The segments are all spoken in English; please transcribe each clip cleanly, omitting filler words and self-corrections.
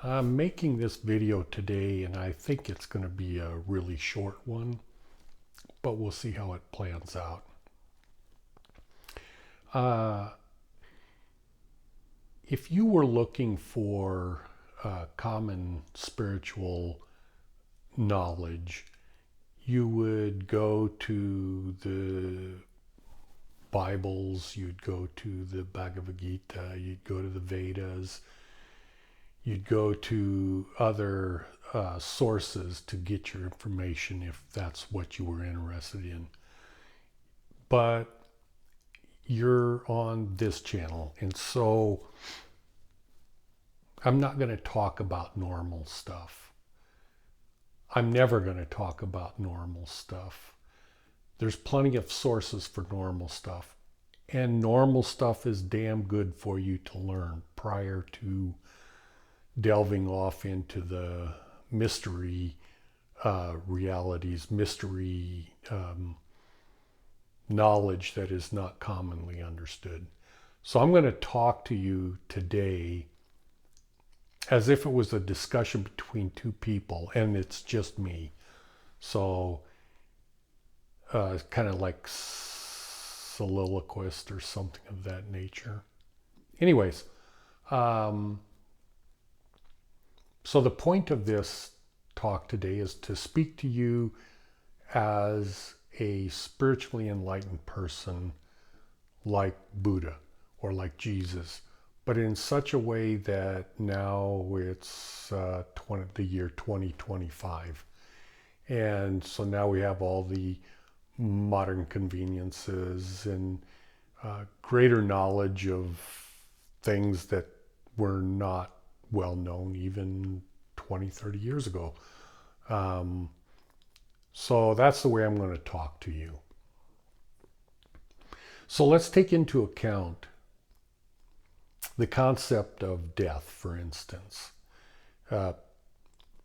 I'm making this video today and I think it's going to be a really short one, but we'll see how it plans out. Uh, if you were looking for common spiritual knowledge, you would go to the Bibles, you'd go to the Bhagavad Gita, you'd go to the Vedas, you'd go to other sources to get your information if that's what you were interested in. But you're on this channel, and so I'm not going to talk about normal stuff. I'm never going to talk about normal stuff. There's plenty of sources for normal stuff, and normal stuff is damn good for you to learn prior to delving off into the mystery realities, mystery knowledge that is not commonly understood. So I'm going to talk to you today as if it was a discussion between two people and it's just me. So kind of like soliloquist or something of that nature. Anyways, so the point of this talk today is to speak to you as a spiritually enlightened person like Buddha or like Jesus, but in such a way that now it's the year 2025. And so now we have all the modern conveniences and greater knowledge of things that were not well known even 20, 30 years ago. So that's the way I'm going to talk to you. So let's take into account the concept of death, for instance.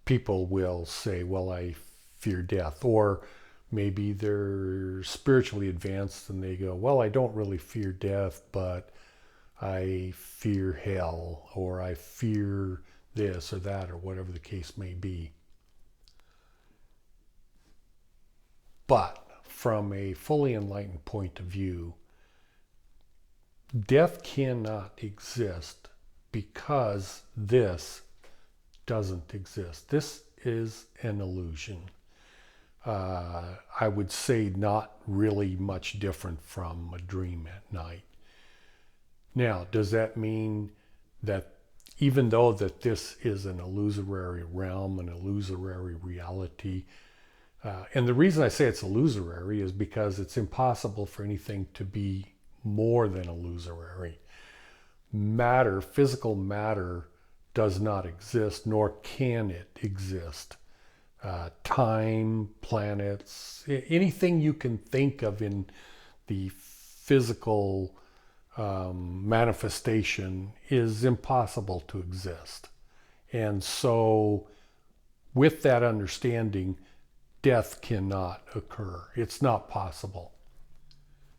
People will say, well, I fear death. Or maybe they're spiritually advanced and they go, well, I don't really fear death, but I fear hell, or I fear this or that, or whatever the case may be. But from a fully enlightened point of view, death cannot exist because this doesn't exist. This is an illusion. I would say not really much different from a dream at night. Now, does that mean that even though that this is an illusory realm, an illusory reality, and the reason I say it's illusory is because it's impossible for anything to be more than illusory. Matter, physical matter, does not exist, nor can it exist. Time, planets, anything you can think of in the physical manifestation is impossible to exist. And so with that understanding, death cannot occur. It's not possible.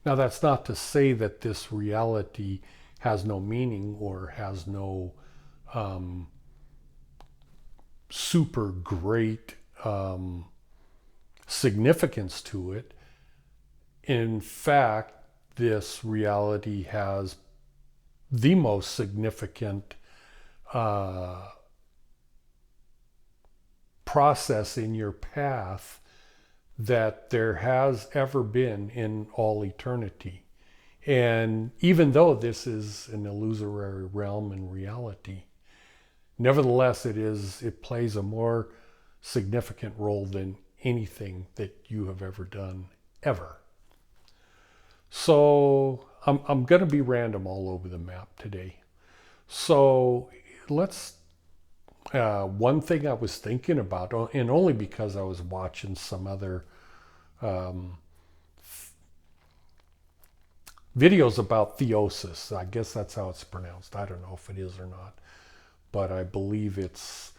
Now, that's not to say that this reality has no meaning or has no super great significance to it. In fact, this reality has the most significant process in your path that there has ever been in all eternity. And even though this is an illusory realm and reality, nevertheless, it plays a more significant role than anything that you have ever done, ever. So I'm going to be random all over the map today. So let's, one thing I was thinking about, and only because I was watching some other videos about theosis. I guess that's how it's pronounced. I don't know if it is or not, but I believe it's,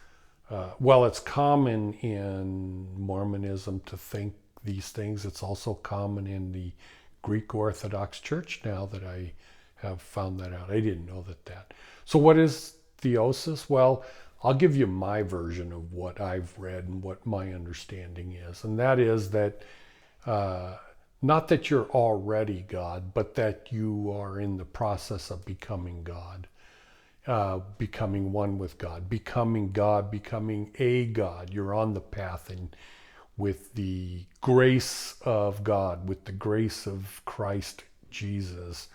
it's common in Mormonism to think these things. It's also common in the Greek Orthodox Church now that I have found that out. I didn't know that. So what is theosis? Well, I'll give you my version of what I've read and what my understanding is. And that is that not that you're already God, but that you are in the process of becoming God, becoming one with God, becoming a God. You're on the path, and with the grace of God, with the grace of Christ Jesus,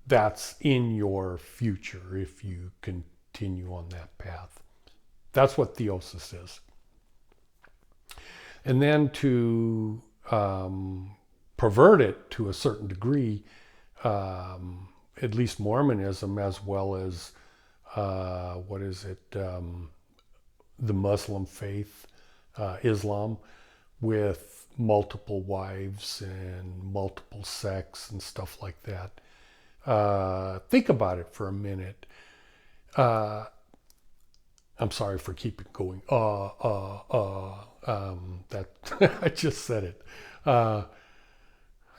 that's in your future if you continue on that path. That's what theosis is. And then to pervert it to a certain degree, at least Mormonism, as well as the Muslim faith, Islam, with multiple wives and multiple sex and stuff like that. Think about it for a minute. I'm sorry for keeping going. That I just said it. I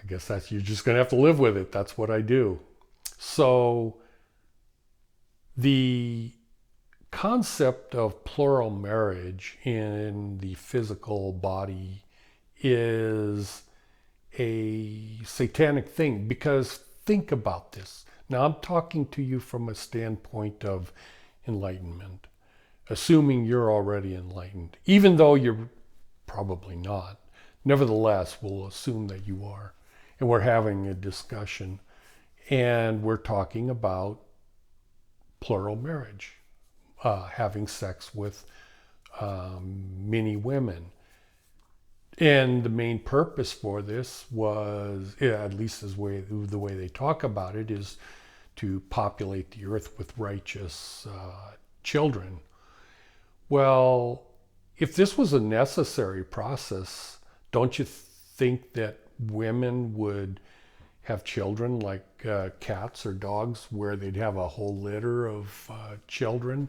guess you're just gonna have to live with it. That's what I do. So the concept of plural marriage in the physical body is a satanic thing, because think about this. Now I'm talking to you from a standpoint of enlightenment, assuming you're already enlightened, even though you're probably not. Nevertheless, we'll assume that you are. And we're having a discussion, and we're talking about plural marriage, having sex with many women. And the main purpose for this was, at least the way they talk about it, is to populate the earth with righteous children. Well, if this was a necessary process, don't you think that women would have children like cats or dogs, where they'd have a whole litter of children,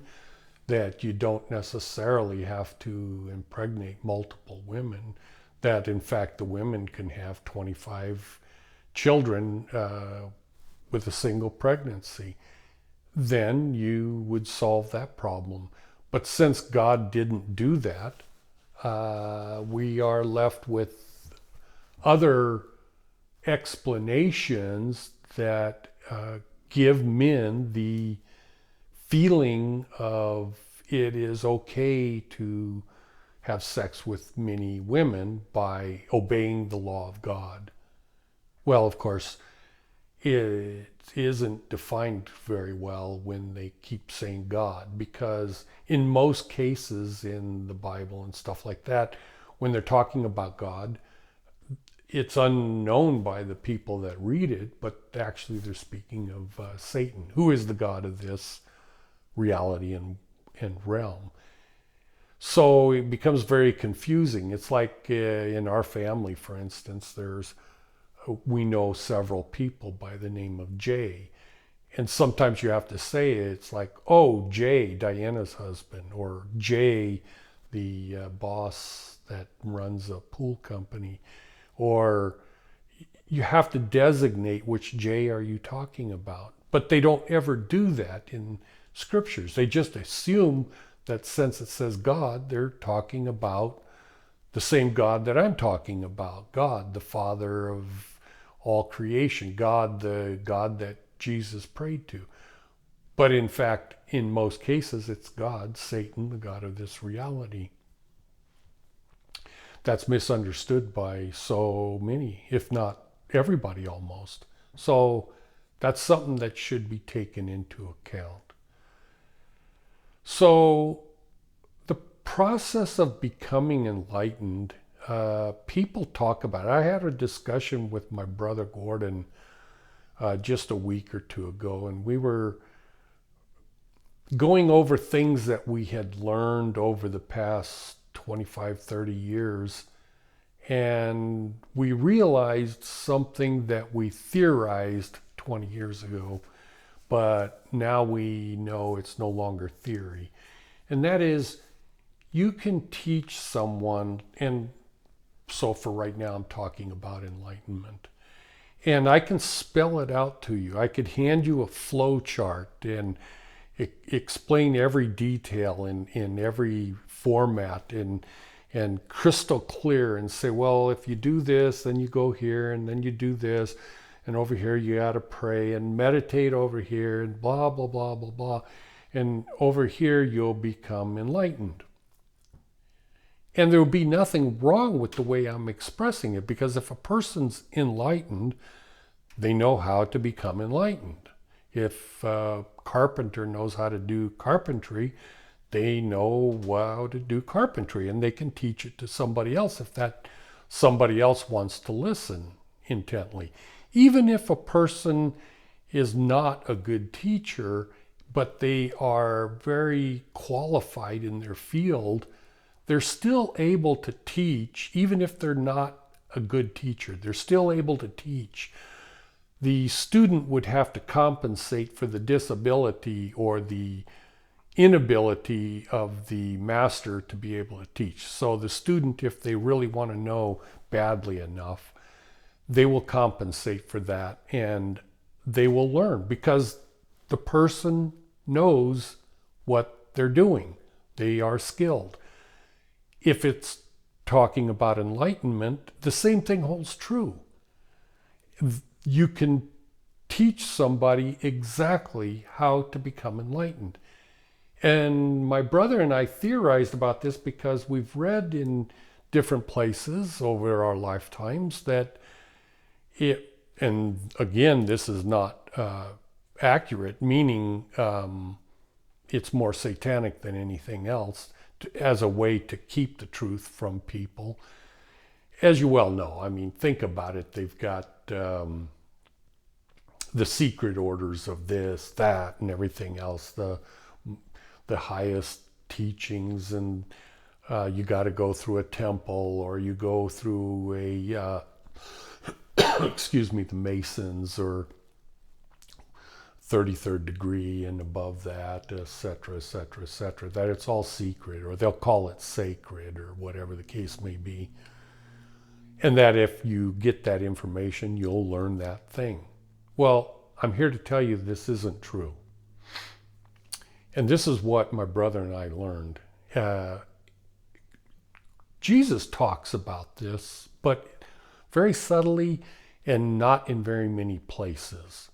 that you don't necessarily have to impregnate multiple women, that in fact the women can have 25 children with a single pregnancy? Then you would solve that problem. But since God didn't do that, we are left with other explanations that give men the feeling of it is okay to have sex with many women by obeying the law of God. Well, of course, it isn't defined very well when they keep saying God, because in most cases in the Bible and stuff like that, when they're talking about God, it's unknown by the people that read it, but actually they're speaking of Satan, who is the god of this reality and realm. So it becomes very confusing. It's like in our family, for instance, we know several people by the name of Jay. And sometimes you have to say it. It's like, oh, Jay, Diana's husband, or Jay, the boss that runs a pool company. Or you have to designate which Jay are you talking about. But they don't ever do that in scriptures. They just assume that since it says God, they're talking about the same God that I'm talking about. God, the Father of all creation. God, the God that Jesus prayed to. But in fact, in most cases, it's God, Satan, the God of this reality. That's misunderstood by so many, if not everybody almost. So that's something that should be taken into account. So the process of becoming enlightened, people talk about it. I had a discussion with my brother Gordon just a week or two ago, and we were going over things that we had learned over the past 25, 30 years. And we realized something that we theorized 20 years ago, but now we know it's no longer theory. And that is, you can teach someone, and so for right now I'm talking about enlightenment, and I can spell it out to you. I could hand you a flow chart, and explain every detail in every format and crystal clear and say, well, if you do this, then you go here and then you do this. And over here you got to pray and meditate over here and blah, blah, blah, blah, blah. And over here you'll become enlightened. And there will be nothing wrong with the way I'm expressing it, because if a person's enlightened, they know how to become enlightened. If a carpenter knows how to do carpentry, they know how to do carpentry, and they can teach it to somebody else if that somebody else wants to listen intently. Even if a person is not a good teacher, but they are very qualified in their field, they're still able to teach. Even if they're not a good teacher, they're still able to teach. The student would have to compensate for the disability or the inability of the master to be able to teach. So the student, if they really want to know badly enough, they will compensate for that and they will learn because the person knows what they're doing. They are skilled. If it's talking about enlightenment, the same thing holds true. You can teach somebody exactly how to become enlightened. And my brother and I theorized about this because we've read in different places over our lifetimes that it, and again, this is not accurate, meaning it's more satanic than anything else, as a way to keep the truth from people. As you well know, I mean, think about it. They've got the secret orders of this, that, and everything else, the highest teachings, and you got to go through a temple, or you go through a excuse me, the Masons, or 33rd degree and above that, etc., etc., etc., that it's all secret, or they'll call it sacred, or whatever the case may be. And that if you get that information, you'll learn that thing. Well, I'm here to tell you this isn't true. And this is what my brother and I learned. Jesus talks about this, but very subtly and not in very many places.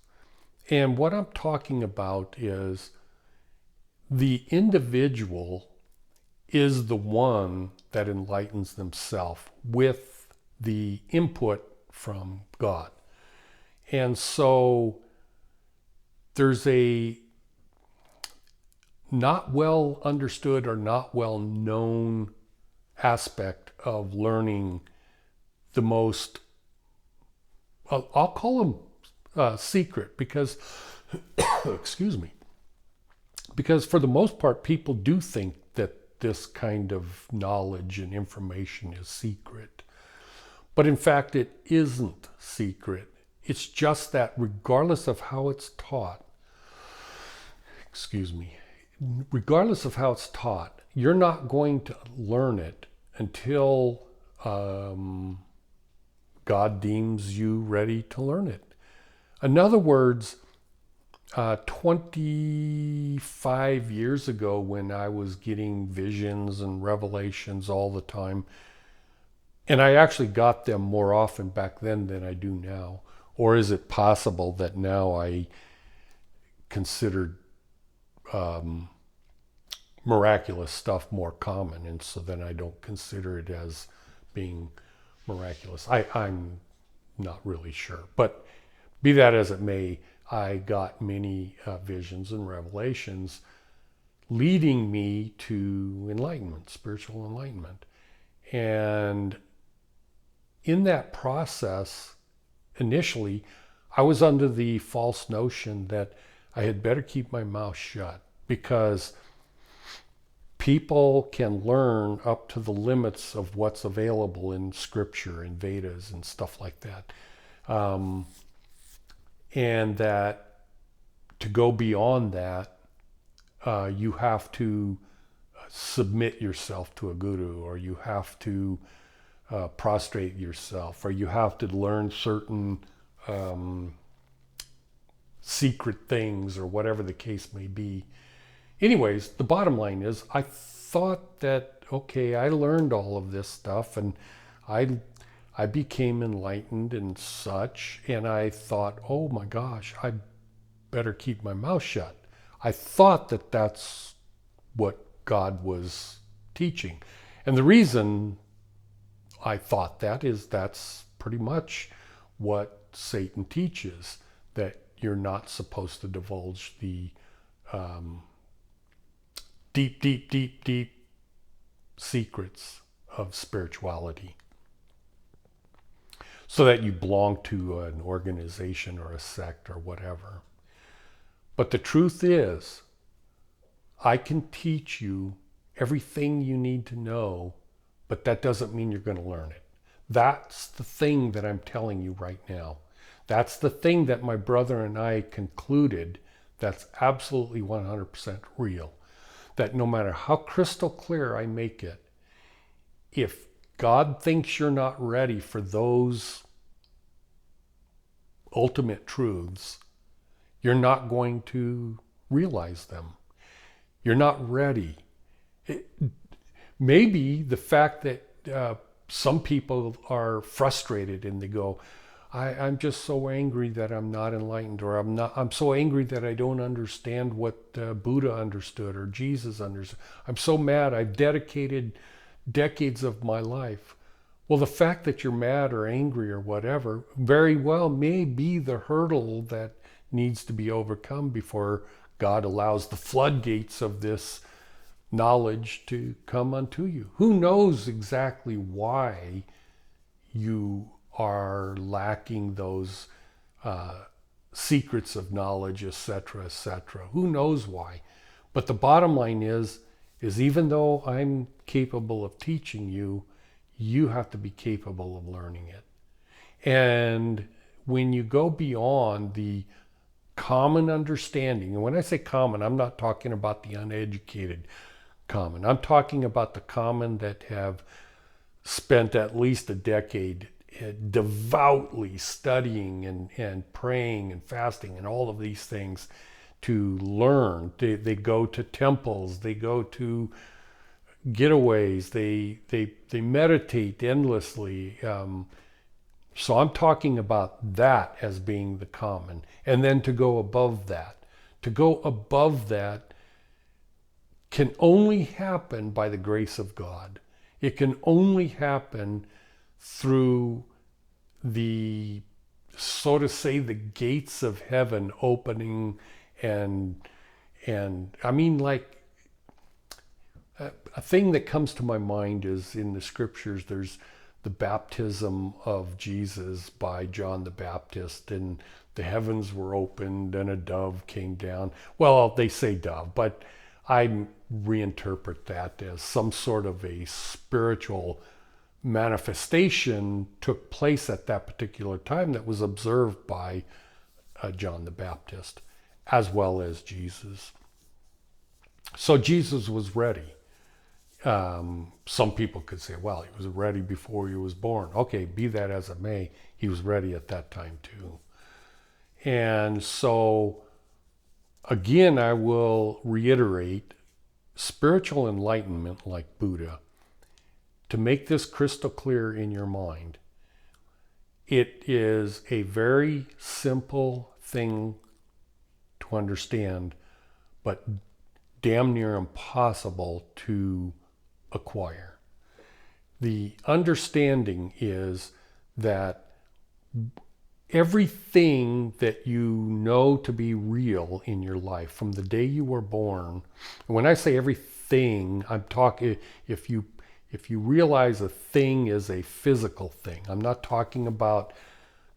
And what I'm talking about is the individual is the one that enlightens themselves with the input from God. And so there's a not well understood or not well known aspect of learning the most, I'll call them secret, because, excuse me, because for the most part, people do think that this kind of knowledge and information is secret. But in fact, it isn't secret. It's just that regardless of how it's taught, excuse me, regardless of how it's taught, you're not going to learn it until God deems you ready to learn it. In other words, 25 years ago, when I was getting visions and revelations all the time, and I actually got them more often back then than I do now, or is it possible that now I considered miraculous stuff more common, and so then I don't consider it as being miraculous? I'm not really sure, but be that as it may, I got many visions and revelations leading me to enlightenment, spiritual enlightenment. And in that process, initially, I was under the false notion that I had better keep my mouth shut, because people can learn up to the limits of what's available in scripture and Vedas and stuff like that. And that to go beyond that, you have to submit yourself to a guru, or you have to prostrate yourself, or you have to learn certain secret things, or whatever the case may be. Anyways, the bottom line is I thought that, okay, I learned all of this stuff and I I became enlightened and such, and I thought, oh my gosh, I better keep my mouth shut. I thought that that's what God was teaching. And the reason I thought that is that's pretty much what Satan teaches, that you're not supposed to divulge the um, deep, deep, deep, deep secrets of spirituality, so that you belong to an organization or a sect or whatever. But the truth is, I can teach you everything you need to know, but that doesn't mean you're going to learn it. That's the thing that I'm telling you right now. That's the thing that my brother and I concluded that's absolutely 100% real. That no matter how crystal clear I make it, if God thinks you're not ready for those ultimate truths, you're not going to realize them. You're not ready. Maybe the fact that some people are frustrated and they go, I'm just so angry that I'm not enlightened, or I'm so angry that I don't understand what Buddha understood or Jesus understood. I'm so mad. I've dedicated decades of my life. Well, the fact that you're mad or angry or whatever very well may be the hurdle that needs to be overcome before God allows the floodgates of this knowledge to come unto you. Who knows exactly why you are lacking those secrets of knowledge, etc., etc. Who knows why? But the bottom line is even though I'm capable of teaching you, you have to be capable of learning it. And when you go beyond the common understanding, and when I say common, I'm not talking about the uneducated common. I'm talking about the common that have spent at least a decade devoutly studying and praying and fasting and all of these things to learn. They go to temples, they go to getaways, they meditate endlessly. So I'm talking about that as being the common. And then to go above that. To go above that can only happen by the grace of God. It can only happen through the, so to say, the gates of heaven opening, and I mean, like, a thing that comes to my mind is in the scriptures, there's the baptism of Jesus by John the Baptist, and the heavens were opened and a dove came down. Well, they say dove, but I reinterpret that as some sort of a spiritual manifestation took place at that particular time that was observed by John the Baptist as well as Jesus. So Jesus was ready. Some people could say, well, he was ready before he was born. Okay, be that as it may, he was ready at that time too. And so, again, I will reiterate, spiritual enlightenment like Buddha, to make this crystal clear in your mind, it is a very simple thing to understand, but damn near impossible to acquire. The understanding is that everything that you know to be real in your life from the day you were born, and when I say everything, I'm talking, if you realize a thing is a physical thing, I'm not talking about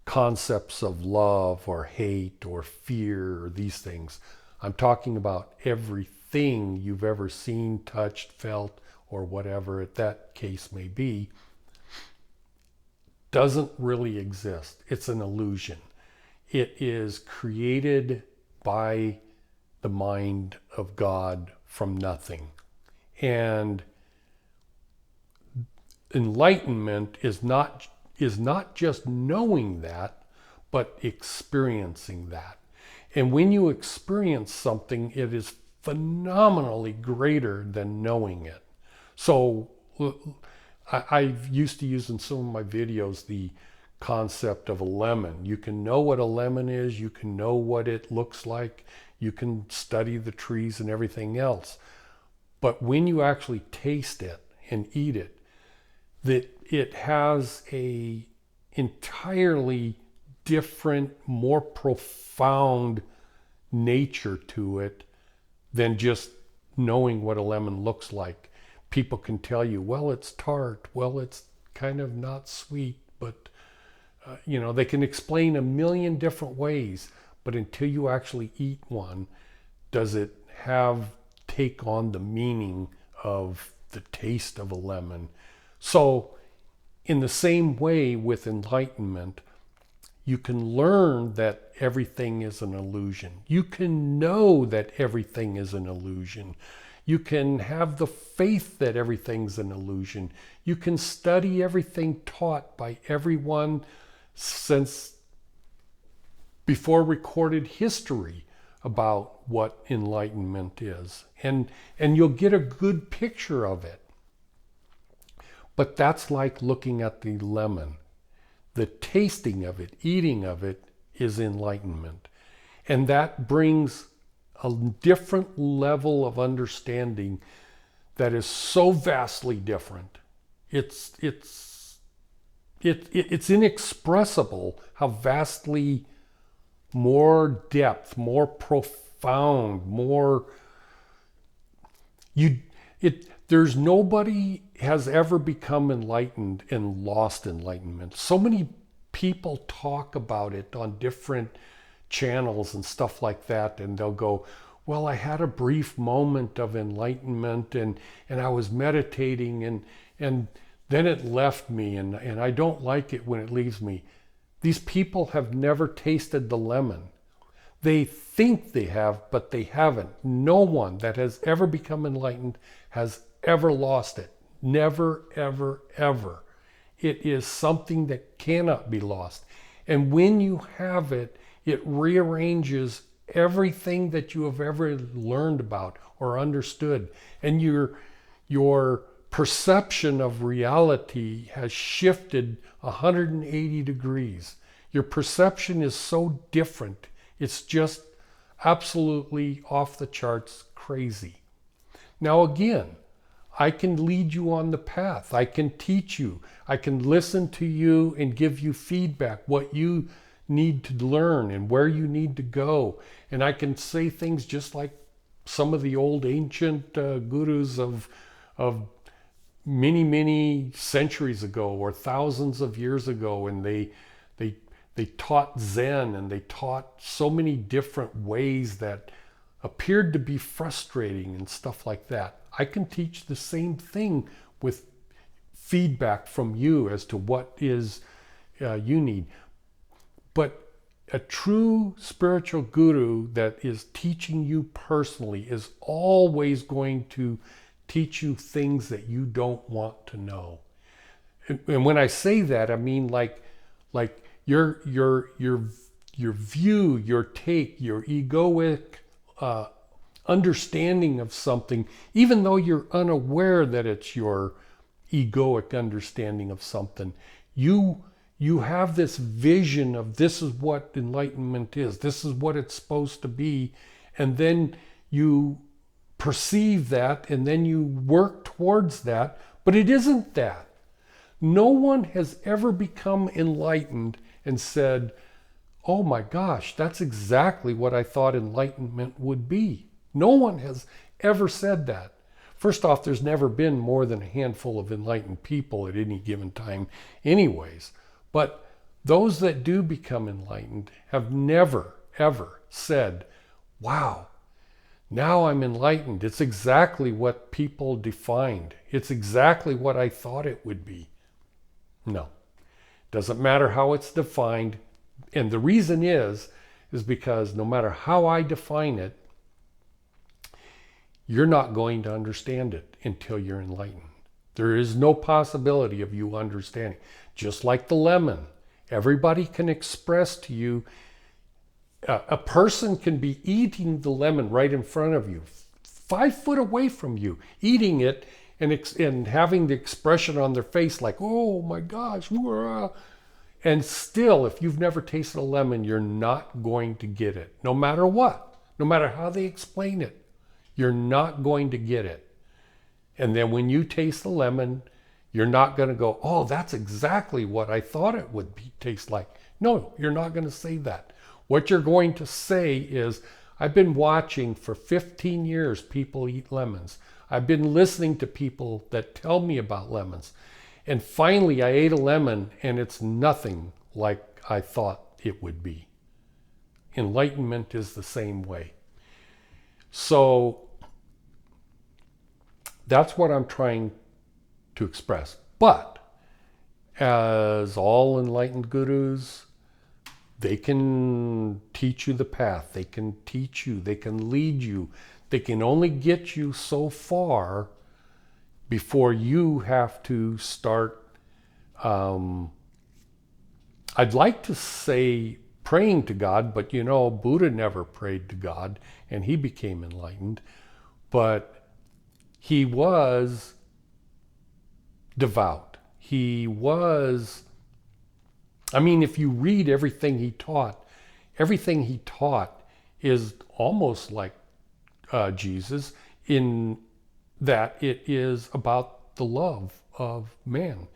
concepts of love or hate or fear or these things. I'm talking about everything you've ever seen, touched, felt, or whatever that case may be, doesn't really exist. It's an illusion. It is created by the mind of God from nothing. And enlightenment is not just knowing that, but experiencing that. And when you experience something, it is phenomenally greater than knowing it. So I've used to use in some of my videos the concept of a lemon. You can know what a lemon is, you can know what it looks like, you can study the trees and everything else. But when you actually taste it and eat it, that it has a entirely different, more profound nature to it than just knowing what a lemon looks like. People can tell you, well, it's tart, well, it's kind of not sweet, but they can explain a million different ways, but until you actually eat one, does it take on the meaning of the taste of a lemon. So in the same way with enlightenment, you can learn that everything is an illusion. You can know that everything is an illusion. You can have the faith that everything's an illusion. You can study everything taught by everyone since before recorded history about what enlightenment is. And you'll get a good picture of it. But that's like looking at the lemon. The tasting of it, eating of it, is enlightenment. And that brings a different level of understanding that is so vastly different. It's inexpressible how vastly more depth, more profound, there's nobody has ever become enlightened and lost enlightenment. So many people talk about it on different channels and stuff like that, and they'll go, well, I had a brief moment of enlightenment and I was meditating and then it left me and I don't like it when it leaves me. These people have never tasted the lemon. They think they have, but they haven't. No one that has ever become enlightened has ever lost it. Never, ever, ever. It is something that cannot be lost. And when you have it, it rearranges everything that you have ever learned about or understood. And your perception of reality has shifted 180 degrees. Your perception is so different. It's just absolutely off the charts crazy. Now again, I can lead you on the path. I can teach you. I can listen to you and give you feedback, what you need to learn and where you need to go. And I can say things just like some of the old ancient gurus of many, many centuries ago or thousands of years ago. And they taught Zen and they taught so many different ways that appeared to be frustrating and stuff like that. I can teach the same thing with feedback from you as to what is you need. But a true spiritual guru that is teaching you personally is always going to teach you things that you don't want to know. And when I say that, I mean like your view, your take, your egoic understanding of something, even though you're unaware that it's your egoic understanding of something, you have this vision of this is what enlightenment is, this is what it's supposed to be, and then you perceive that and then you work towards that, but it isn't that. No one has ever become enlightened and said, oh my gosh, that's exactly what I thought enlightenment would be. No one has ever said that. First off, there's never been more than a handful of enlightened people at any given time anyways. But those that do become enlightened have never, ever said, wow, now I'm enlightened. It's exactly what people defined. It's exactly what I thought it would be. No, doesn't matter how it's defined. And the reason is because no matter how I define it, you're not going to understand it until you're enlightened. There is no possibility of you understanding. Just like the lemon, everybody can express to you, a person can be eating the lemon right in front of you, 5 foot away from you, eating it and having the expression on their face like, oh my gosh, and still, if you've never tasted a lemon, you're not going to get it. No matter what, no matter how they explain it, you're not going to get it. And then when you taste the lemon, you're not going to go, oh, that's exactly what I thought it would taste like. No, you're not going to say that. What you're going to say is, I've been watching for 15 years people eat lemons. I've been listening to people that tell me about lemons. And finally, I ate a lemon and it's nothing like I thought it would be. Enlightenment is the same way. So that's what I'm trying to express. But as all enlightened gurus, they can teach you the path. They can teach you. They can lead you. They can only get you so far before you have to start, I'd like to say praying to God, but you know, Buddha never prayed to God and he became enlightened, but he was devout. He was, I mean, if you read everything he taught is almost like Jesus in that it is about the love of man.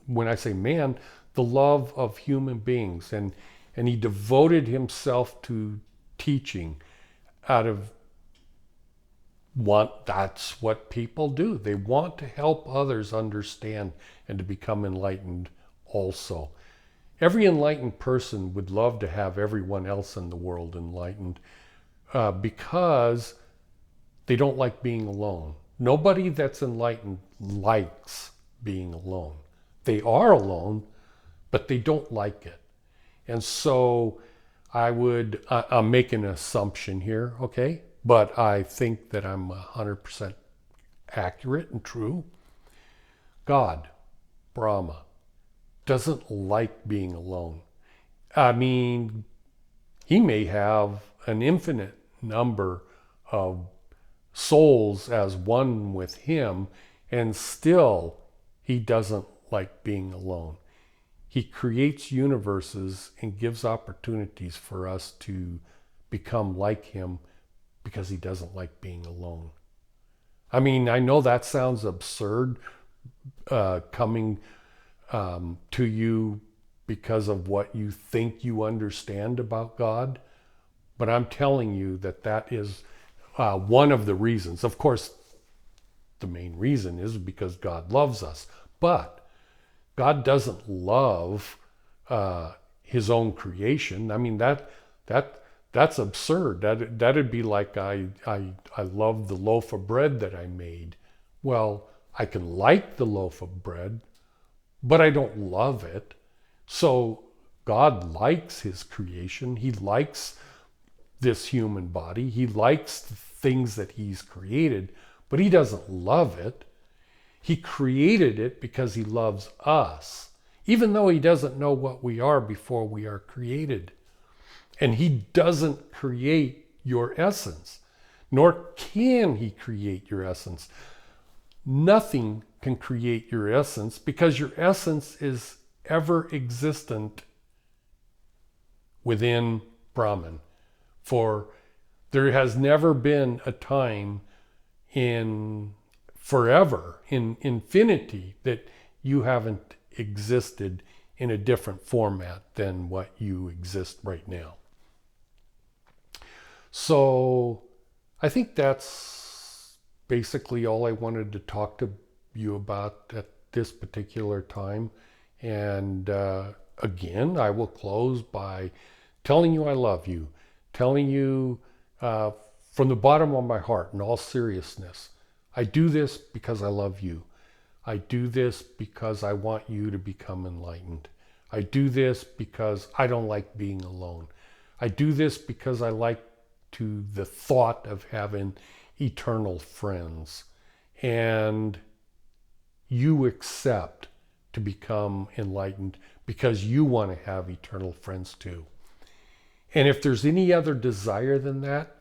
When I say man, the love of human beings. And he devoted himself to teaching out of that's what people do. They want to help others understand and to become enlightened also. Every enlightened person would love to have everyone else in the world enlightened because they don't like being alone. Nobody that's enlightened likes being alone. They are alone, but they don't like it. And so I'm making an assumption here, okay? But I think that I'm 100% accurate and true. God, Brahma, doesn't like being alone. I mean, he may have an infinite number of souls as one with him, and still he doesn't like being alone. He creates universes and gives opportunities for us to become like him because he doesn't like being alone. I mean, I know that sounds absurd coming to you because of what you think you understand about God, but I'm telling you that is one of the reasons. Of course, the main reason is because God loves us, but God doesn't love his own creation. I mean, that's absurd. That'd be like I love the loaf of bread that I made. Well, I can like the loaf of bread, but I don't love it. So God likes his creation. He likes this human body. He likes the things that he's created, but he doesn't love it. He created it because he loves us, even though he doesn't know what we are before we are created. And he doesn't create your essence, nor can he create your essence. Nothing can create your essence because your essence is ever existent within Brahman. For there has never been a time in forever, in infinity, that you haven't existed in a different format than what you exist right now. So I think that's basically all I wanted to talk to you about at this particular time. And again, I will close by telling you I love you, telling you from the bottom of my heart, in all seriousness, I do this because I love you. I do this because I want you to become enlightened. I do this because I don't like being alone. I do this because I like the thought of having eternal friends. And you accept to become enlightened because you want to have eternal friends too. And if there's any other desire than that,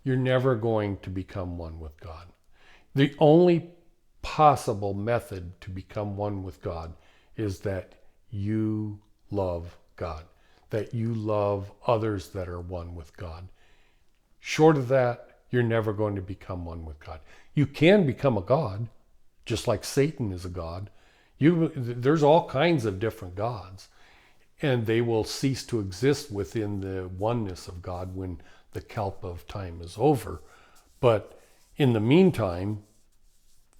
you're never going to become one with God. The only possible method to become one with God is that you love God, that you love others that are one with God. Short of that, you're never going to become one with God. You can become a God, just like Satan is a God. There's all kinds of different gods, and they will cease to exist within the oneness of God when the kalpa of time is over. But in the meantime,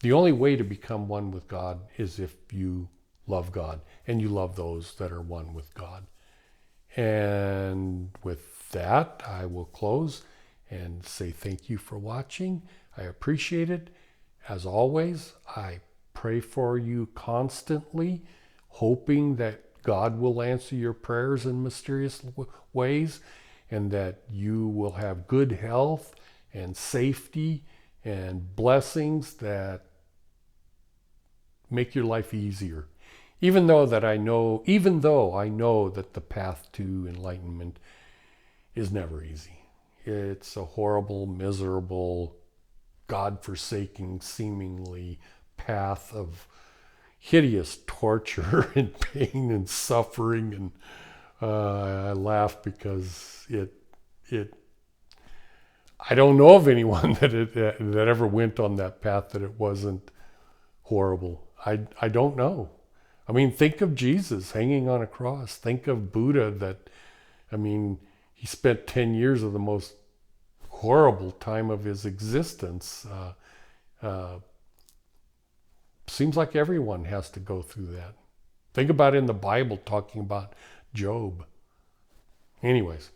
the only way to become one with God is if you love God and you love those that are one with God. And with that, I will close and say thank you for watching. I appreciate it. As always, I pray for you constantly, hoping that God will answer your prayers in mysterious ways, and that you will have good health and safety and blessings that make your life easier. Even though I know that the path to enlightenment is never easy. It's a horrible, miserable, God-forsaking, seemingly path of hideous torture and pain and suffering. And I laugh because I don't know of anyone that ever went on that path that it wasn't horrible. I don't know. I mean, think of Jesus hanging on a cross. Think of Buddha he spent 10 years of the most horrible time of his existence. Seems like everyone has to go through that. Think about in the Bible talking about Job. Anyways,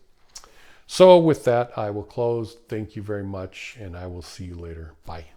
so with that, I will close. Thank you very much, and I will see you later. Bye.